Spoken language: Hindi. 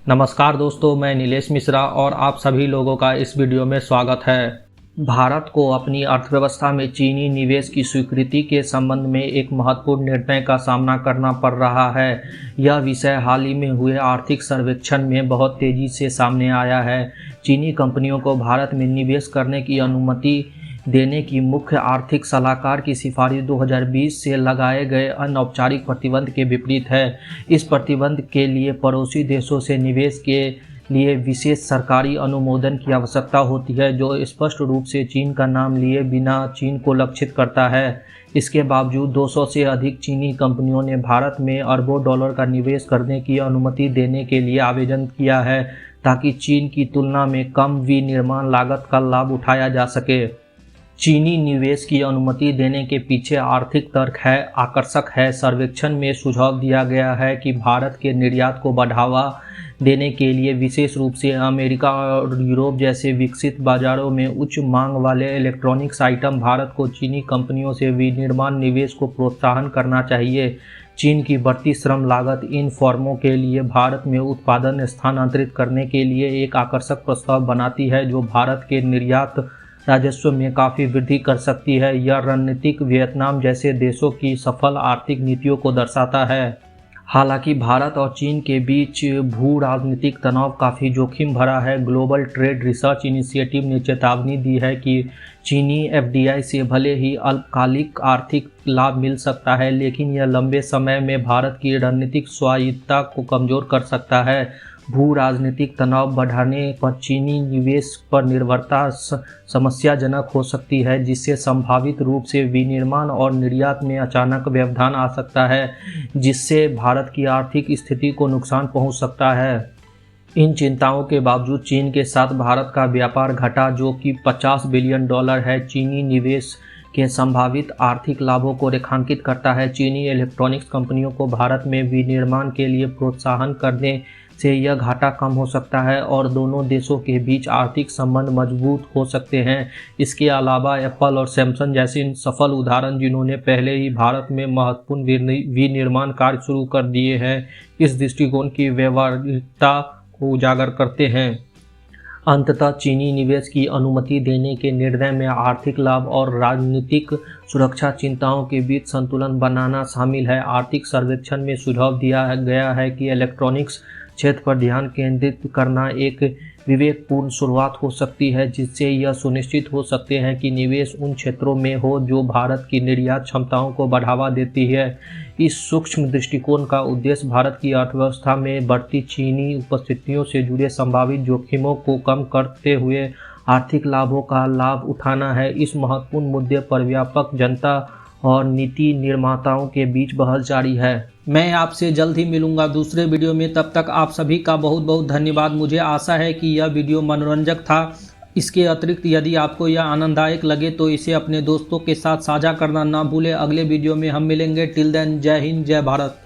नमस्कार दोस्तों, मैं नीलेश मिश्रा और आप सभी लोगों का इस वीडियो में स्वागत है। भारत को अपनी अर्थव्यवस्था में चीनी निवेश की स्वीकृति के संबंध में एक महत्वपूर्ण निर्णय का सामना करना पड़ रहा है। यह विषय हाल ही में हुए आर्थिक सर्वेक्षण में बहुत तेजी से सामने आया है। चीनी कंपनियों को भारत में निवेश करने की अनुमति देने की मुख्य आर्थिक सलाहकार की सिफारिश 2020 से लगाए गए अनौपचारिक प्रतिबंध के विपरीत है। इस प्रतिबंध के लिए पड़ोसी देशों से निवेश के लिए विशेष सरकारी अनुमोदन की आवश्यकता होती है, जो स्पष्ट रूप से चीन का नाम लिए बिना चीन को लक्षित करता है। इसके बावजूद 200 से अधिक चीनी कंपनियों ने भारत में अरबों डॉलर का निवेश करने की अनुमति देने के लिए आवेदन किया है, ताकि चीन की तुलना में कम विनिर्माण लागत का लाभ उठाया जा सके। चीनी निवेश की अनुमति देने के पीछे आर्थिक तर्क आकर्षक है। सर्वेक्षण में सुझाव दिया गया है कि भारत के निर्यात को बढ़ावा देने के लिए विशेष रूप से अमेरिका और यूरोप जैसे विकसित बाजारों में उच्च मांग वाले इलेक्ट्रॉनिक्स आइटम भारत को चीनी कंपनियों से विनिर्माण निवेश को प्रोत्साहन करना चाहिए। चीन की बढ़ती श्रम लागत इन फर्मों के लिए भारत में उत्पादन स्थानांतरित करने के लिए एक आकर्षक प्रस्ताव बनाती है, जो भारत के निर्यात राजस्व में काफ़ी वृद्धि कर सकती है। यह रणनीतिक वियतनाम जैसे देशों की सफल आर्थिक नीतियों को दर्शाता है। हालांकि भारत और चीन के बीच भू राजनीतिक तनाव काफ़ी जोखिम भरा है। ग्लोबल ट्रेड रिसर्च इनिशिएटिव ने चेतावनी दी है कि चीनी एफडीआई से भले ही अल्पकालिक आर्थिक लाभ मिल सकता है, लेकिन यह लंबे समय में भारत की रणनीतिक स्वायत्तता को कमज़ोर कर सकता है। भू राजनीतिक तनाव बढ़ाने पर चीनी निवेश पर निर्भरता समस्याजनक हो सकती है, जिससे संभावित रूप से विनिर्माण और निर्यात में अचानक व्यवधान आ सकता है, जिससे भारत की आर्थिक स्थिति को नुकसान पहुंच सकता है। इन चिंताओं के बावजूद चीन के साथ भारत का व्यापार घटा, जो कि $50 बिलियन है, चीनी निवेश के संभावित आर्थिक लाभों को रेखांकित करता है। चीनी इलेक्ट्रॉनिक्स कंपनियों को भारत में विनिर्माण के लिए प्रोत्साहन करने से यह घाटा कम हो सकता है और दोनों देशों के बीच आर्थिक संबंध मजबूत हो सकते हैं। इसके अलावा एप्पल और सैमसंग जैसे सफल उदाहरण, जिन्होंने पहले ही भारत में महत्वपूर्ण विनिर्माण कार्य शुरू कर दिए हैं, इस दृष्टिकोण की व्यावहारिकता को उजागर करते हैं। अंततः चीनी निवेश की अनुमति देने के निर्णय में आर्थिक लाभ और राजनीतिक सुरक्षा चिंताओं के बीच संतुलन बनाना शामिल है। आर्थिक सर्वेक्षण में सुझाव दिया गया है कि इलेक्ट्रॉनिक्स क्षेत्र पर ध्यान केंद्रित करना एक विवेकपूर्ण शुरुआत हो सकती है, जिससे यह सुनिश्चित हो सकते हैं कि निवेश उन क्षेत्रों में हो जो भारत की निर्यात क्षमताओं को बढ़ावा देती है। इस सूक्ष्म दृष्टिकोण का उद्देश्य भारत की अर्थव्यवस्था में बढ़ती चीनी उपस्थितियों से जुड़े संभावित जोखिमों को कम करते हुए आर्थिक लाभों का लाभ उठाना है। इस महत्वपूर्ण मुद्दे पर व्यापक जनता और नीति निर्माताओं के बीच बहस जारी है। मैं आपसे जल्द ही मिलूंगा दूसरे वीडियो में। तब तक आप सभी का बहुत बहुत धन्यवाद। मुझे आशा है कि यह वीडियो मनोरंजक था। इसके अतिरिक्त यदि आपको यह आनंददायक लगे तो इसे अपने दोस्तों के साथ साझा करना ना भूलें। अगले वीडियो में हम मिलेंगे। टिल देन, जय हिंद, जय भारत।